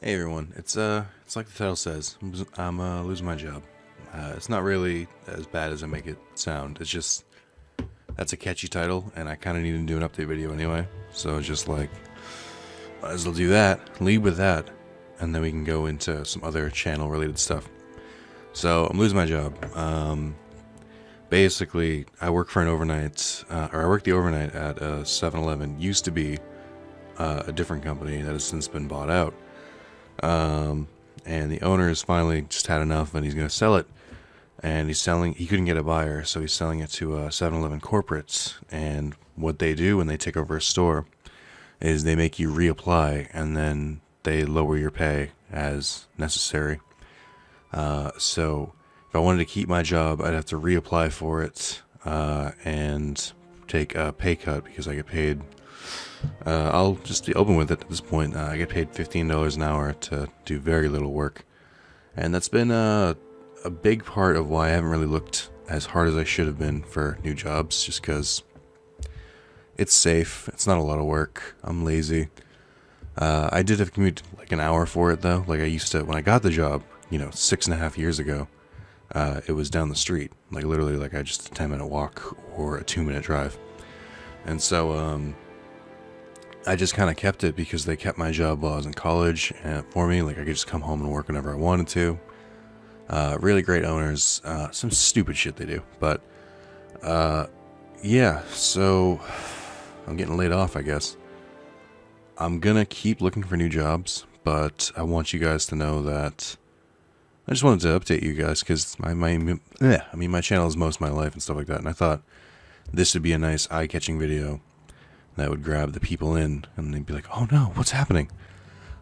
Hey everyone, it's like the title says, I'm losing my job. It's not really as bad as I make it sound. It's just that's a catchy title, and I kind of need to do an update video anyway. So it's just like, might as well do that, lead with that, and then we can go into some other channel related stuff. So I'm losing my job. Basically, I work for an overnight, or I work the overnight at 7-Eleven. Used to be a different company that has since been bought out. And the owner has finally just had enough, and he's going to sell it. And he couldn't get a buyer, so he's selling it to 7-Eleven corporates. And what they do when they take over a store is they make you reapply, and then they lower your pay as necessary. So if I wanted to keep my job, I'd have to reapply for it, and take a pay cut because I get paid. I'll just be open with it at this point. I get paid $15 an hour to do very little work. And that's been a big part of why I haven't really looked as hard as I should have been for new jobs, just because it's safe. It's not a lot of work. I'm lazy. I did have to commute like an hour for it, though. Like I used to, when I got the job, 6.5 years ago, it was down the street. Like literally, like I just a 10-minute walk or a 2-minute drive. And so, I just kind of kept it because they kept my job while I was in college for me. Like I could just come home and work whenever I wanted to. Really great owners. Some stupid shit they do, but yeah. So I'm getting laid off, I guess. I'm gonna keep looking for new jobs, but I want you guys to know that I just wanted to update you guys because my channel is most of my life and stuff like that, and I thought this would be a nice eye-catching video that would grab the people in, and they'd be like, oh no, what's happening?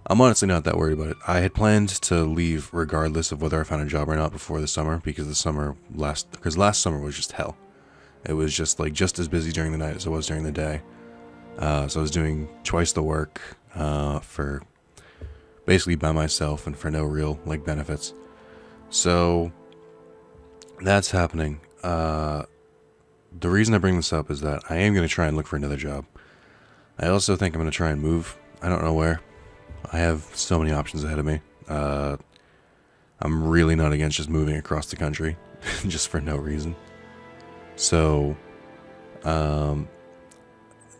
I'm honestly not that worried about it. I had planned to leave regardless of whether I found a job or not before the summer, because last summer was just hell. It was just as busy during the night as it was during the day. So I was doing twice the work, for basically by myself and for no real benefits. So that's happening. The reason I bring this up is that I am going to try and look for another job. I also think I'm going to try and move. I don't know where. I have so many options ahead of me. I'm really not against just moving across the country, just for no reason. So,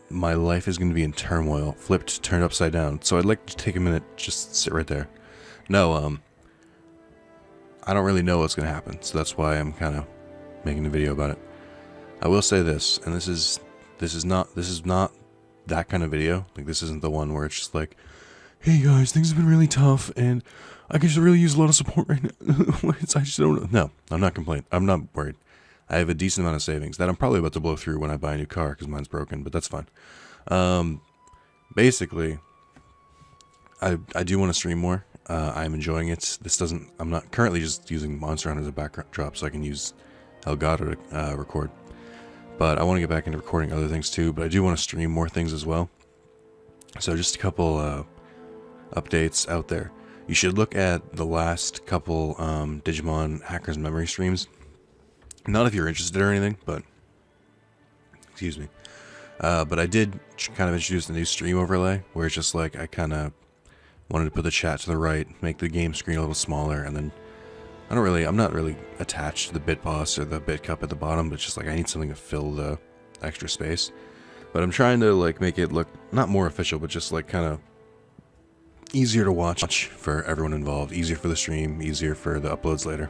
my life is going to be in turmoil, turned upside down. So I'd like to take a minute, just sit right there. No, I don't really know what's going to happen, so that's why I'm kind of making a video about it. I will say this, and this is not that kind of video. Like, this isn't the one where it's just like, hey guys, things have been really tough, and I could just really use a lot of support right now. I just don't know. No, I'm not complaining. I'm not worried. I have a decent amount of savings that I'm probably about to blow through when I buy a new car because mine's broken, but that's fine. Basically, I do want to stream more. I'm enjoying it. I'm not currently just using Monster Hunter as a backdrop, so I can use Elgato to record. But I want to get back into recording other things too, but I do want to stream more things as well. So just a couple updates out there. You should look at the last couple Digimon Hackers Memory streams. Not if you're interested or anything, but excuse me. But I did kind of introduce a new stream overlay where it's just like I kind of wanted to put the chat to the right, make the game screen a little smaller, and then I'm not really attached to the bit boss or the bit cup at the bottom, but it's just like I need something to fill the extra space. But I'm trying to make it look not more official, but just kind of easier to watch for everyone involved, easier for the stream, easier for the uploads later.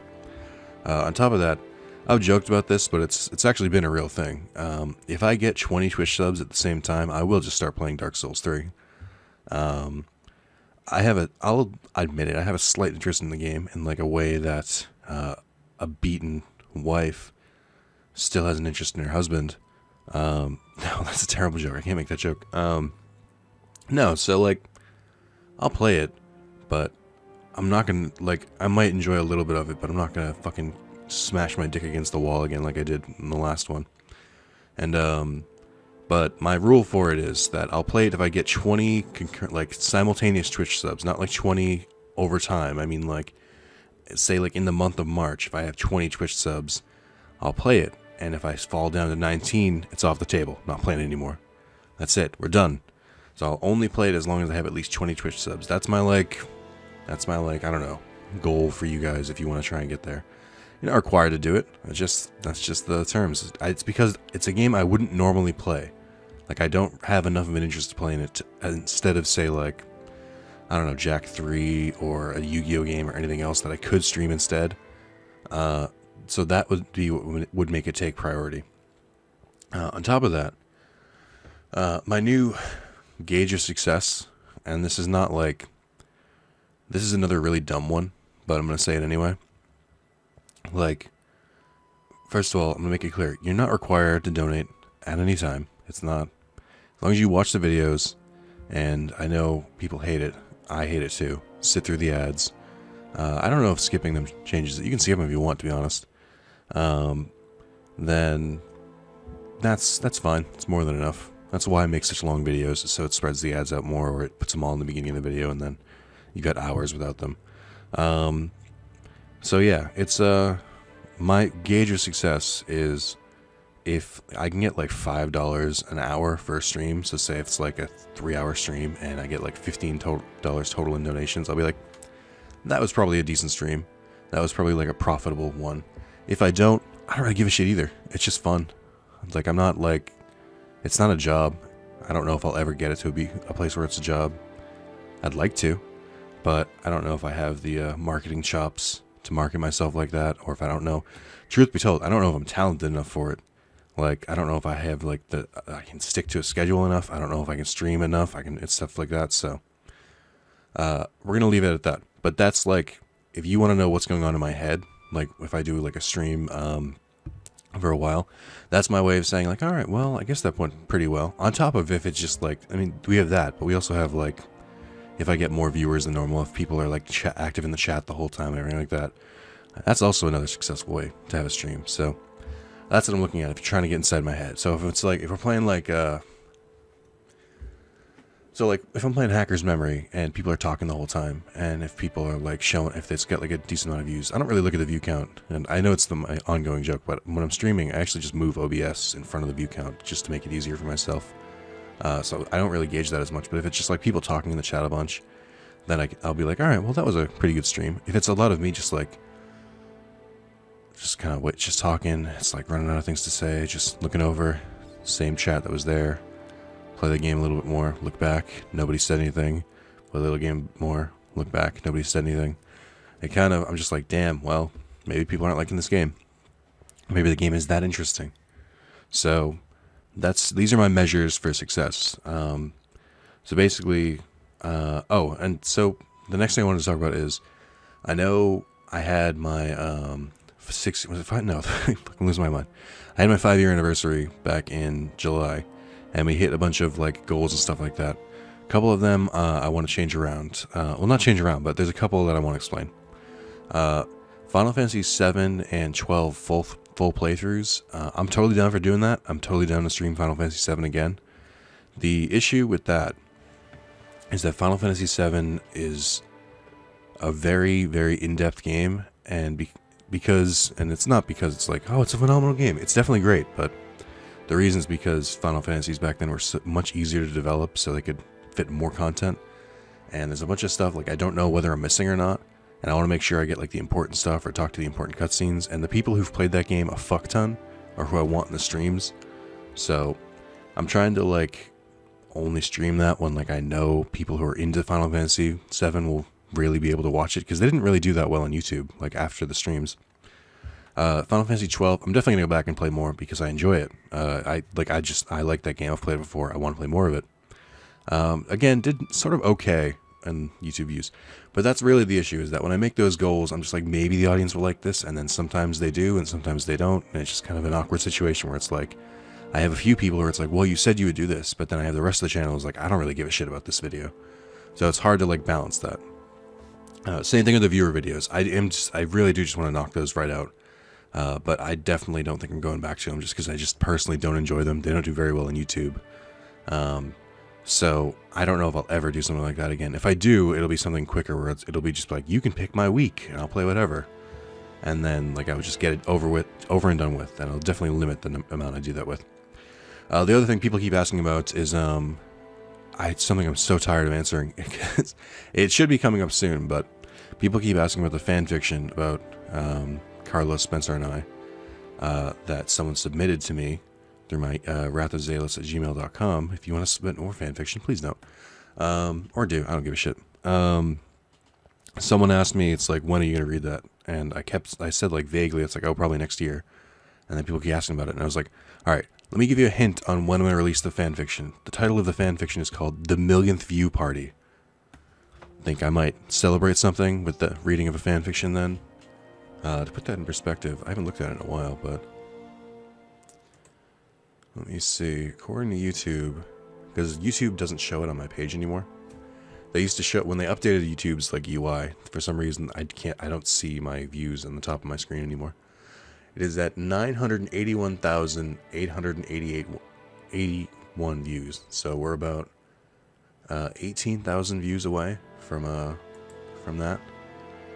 On top of that, I've joked about this, but it's actually been a real thing. If I get 20 Twitch subs at the same time, I will just start playing Dark Souls 3. I'll admit it, I have a slight interest in the game in a way that a beaten wife still has an interest in her husband. No, that's a terrible joke. I can't make that joke. No, so I'll play it, but I'm not gonna I might enjoy a little bit of it, but I'm not gonna fucking smash my dick against the wall again like I did in the last one. And but my rule for it is that I'll play it if I get 20 simultaneous Twitch subs, not 20 over time. I mean say in the month of March, if I have 20 Twitch subs, I'll play it. And if I fall down to 19, it's off the table. Not playing it anymore. That's it. We're done. So I'll only play it as long as I have at least 20 Twitch subs. That's my That's my, like, I don't know, goal for you guys if you want to try and get there. You're not required to do it. That's just the terms. It's because it's a game I wouldn't normally play. Like, I don't have enough of an interest to play in it instead of, say, like, I don't know, Jack 3 or a Yu-Gi-Oh game or anything else that I could stream instead. So that would be what would make it take priority. On top of that, my new gauge of success, and this is not like, this is another really dumb one, but I'm going to say it anyway. Like, first of all, I'm going to make it clear, you're not required to donate at any time. It's not, as long as you watch the videos, and I know people hate it. I hate it too. Sit through the ads. I don't know if skipping them changes it. You can skip them if you want, to be honest. Then that's fine. It's more than enough. That's why I make such long videos, so it spreads the ads out more, or it puts them all in the beginning of the video, and then you got hours without them. So yeah, it's my gauge of success is if I can get like $5 an hour for a stream. So say if it's like a 3-hour stream and I get like $15 total in donations, I'll be like, that was probably a decent stream. That was probably like a profitable one. If I don't really give a shit either. It's just fun. Like, I'm not like, it's not a job. I don't know if I'll ever get it to be a place where it's a job. I'd like to, but I don't know if I have the marketing chops to market myself like that, or if I don't know. Truth be told, I don't know if I'm talented enough for it. Like, I don't know if I have like I can stick to a schedule enough. I don't know if I can stream enough. It's stuff like that. So, we're gonna leave it at that. But that's like, if you want to know what's going on in my head, like if I do like a stream, for a while, that's my way of saying like, all right, well, I guess that went pretty well. On top of if it's just like, I mean, we have that, but we also have like, if I get more viewers than normal, if people are like active in the chat the whole time and everything like that, that's also another successful way to have a stream. So that's what I'm looking at if you're trying to get inside my head. So if it's like, if we're playing like, so like if I'm playing Hacker's Memory and people are talking the whole time, and if people are like showing, if it's got like a decent amount of views, I don't really look at the view count. And I know it's my ongoing joke, but when I'm streaming, I actually just move OBS in front of the view count just to make it easier for myself. So I don't really gauge that as much. But if it's just like people talking in the chat a bunch, then I'll be like, all right, well, that was a pretty good stream. If it's a lot of me just like, just kind of just talking, it's like running out of things to say, just looking over, same chat that was there. Play the game a little bit more, look back, nobody said anything. Play a little game more, look back, nobody said anything. It kind of, I'm just like, damn, well, maybe people aren't liking this game. Maybe the game is that interesting. So these are my measures for success. So basically, and so the next thing I wanted to talk about is, I know I had my I'm losing my mind. I had my 5-year anniversary back in July. And we hit a bunch of like goals and stuff like that. A couple of them I want to change around. Well, not change around, but there's a couple that I want to explain. Final Fantasy 7 and 12 full playthroughs. I'm totally down for doing that. I'm totally down to stream Final Fantasy 7 again. The issue with that is that Final Fantasy 7 is a very, very in-depth game, and because it's not because it's like, oh, it's a phenomenal game. It's definitely great, but the reason is because Final Fantasies back then were much easier to develop, so they could fit more content. And there's a bunch of stuff like I don't know whether I'm missing or not, and I want to make sure I get like the important stuff or talk to the important cutscenes. And the people who've played that game a fuck ton are who I want in the streams. So I'm trying to like only stream that when like I know people who are into Final Fantasy 7 will really be able to watch it, because they didn't really do that well on YouTube like after the streams. Final Fantasy 12, I'm definitely gonna go back and play more because I enjoy it. I like that game. I've played it before. I want to play more of it. Again, did sort of okay in YouTube views, but that's really the issue, is that when I make those goals, I'm just like, maybe the audience will like this, and then sometimes they do, and sometimes they don't, and it's just kind of an awkward situation where it's like, I have a few people where it's like, well, you said you would do this, but then I have the rest of the channel is like, I don't really give a shit about this video. So it's hard to like balance that. Same thing with the viewer videos. I really do just want to knock those right out. But I definitely don't think I'm going back to them just because I just personally don't enjoy them. They don't do very well on YouTube. So I don't know if I'll ever do something like that again. If I do, it'll be something quicker where it'll be just like, you can pick my week and I'll play whatever. And then like I would just get it over and done with, and I'll definitely limit the amount I do that with. The other thing people keep asking about is it's something I'm so tired of answering. It should be coming up soon, but people keep asking about the fan fiction about Carlos, Spencer, and I that someone submitted to me through my wrathofzalis@gmail.com. If you want to submit more fan fiction, please don't. Or do. I don't give a shit. Someone asked me, it's like, when are you going to read that? And I said like vaguely, it's like, oh, probably next year. And then people keep asking about it. And I was like, all right, let me give you a hint on when I'm going to release the fan fiction. The title of the fan fiction is called The Millionth View Party. Think I might celebrate something with the reading of a fan fiction then. To put that in perspective, I haven't looked at it in a while, but let me see. According to YouTube, because YouTube doesn't show it on my page anymore. They used to show, when they updated YouTube's like UI, for some reason I don't see my views on the top of my screen anymore. It is at 981,881 views. So we're about 18,000 views away from that.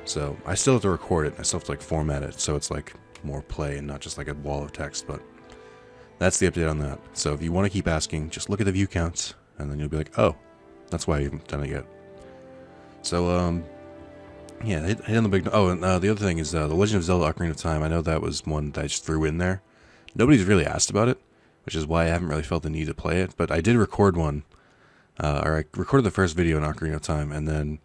So I still have to record it. I still have to like format it so it's like more play and not just like a wall of text. But that's the update on that. So if you want to keep asking, just look at the view counts, and then you'll be like, oh, that's why I haven't done it yet. So yeah, hit on the big. Oh, and the other thing is the Legend of Zelda: Ocarina of Time. I know that was one that I just threw in there. Nobody's really asked about it, which is why I haven't really felt the need to play it. But I did record one, or I recorded the first video in Ocarina of Time, and then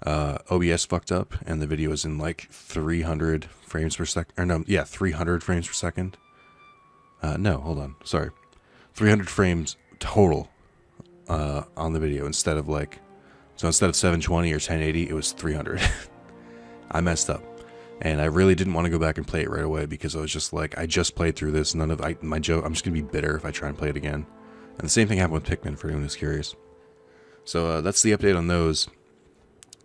OBS fucked up, and the video was in like 300 frames per second. Or no, yeah, 300 frames per second. No, hold on, sorry, 300 frames total on the video instead of like. So instead of 720 or 1080, it was 300. I messed up. And I really didn't want to go back and play it right away because I was just like, I just played through this. I'm just going to be bitter if I try and play it again. And the same thing happened with Pikmin, for anyone who's curious. So that's the update on those.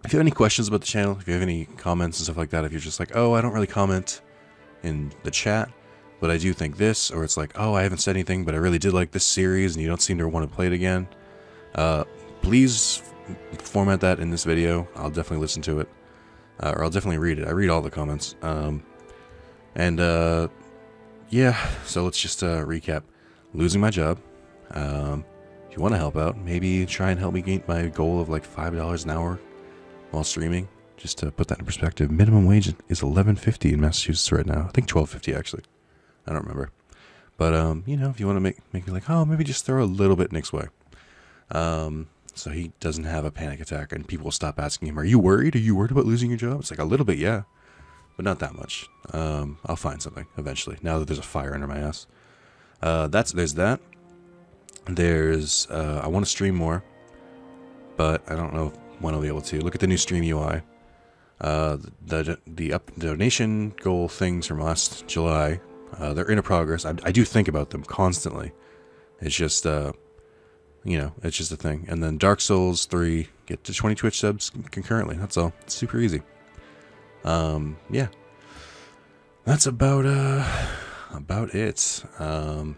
If you have any questions about the channel, if you have any comments and stuff like that, if you're just like, oh, I don't really comment in the chat, but I do think this, or it's like, oh, I haven't said anything, but I really did like this series and you don't seem to want to play it again, please format that in this video. I'll definitely listen to it, or I'll definitely read it. I read all the comments. Yeah, so let's just recap. Losing my job. If you want to help out, maybe try and help me gain my goal of like $5 an hour while streaming. Just to put that in perspective, minimum wage is $11.50 in Massachusetts right now. I think $12.50 actually. I don't remember. But you know, if you want to make me like, oh, maybe just throw a little bit Nick's way. So he doesn't have a panic attack, and people will stop asking him, are you worried? Are you worried about losing your job? It's like, a little bit, yeah, but not that much. I'll find something eventually, now that there's a fire under my ass. There's that. There's, I want to stream more, but I don't know when I'll be able to. Look at the new stream UI. The donation goal things from last July, they're in progress. I do think about them constantly. It's just, you know, it's just a thing. And then Dark Souls 3, get to 20 Twitch subs concurrently. That's all. It's super easy. Yeah. That's about it. I'm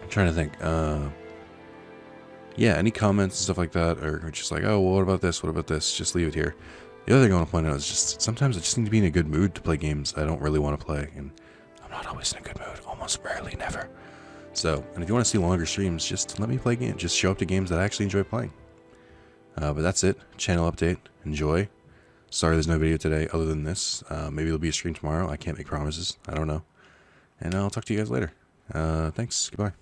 trying to think. Yeah, any comments and stuff like that, or just like, oh, well, what about this? What about this? Just leave it here. The other thing I want to point out is just sometimes I just need to be in a good mood to play games I don't really want to play, and I'm not always in a good mood. Almost rarely, never. So, and if you want to see longer streams, just let me play games. Just show up to games that I actually enjoy playing. But that's it. Channel update. Enjoy. Sorry there's no video today other than this. Maybe there'll be a stream tomorrow. I can't make promises. I don't know. And I'll talk to you guys later. Thanks. Goodbye.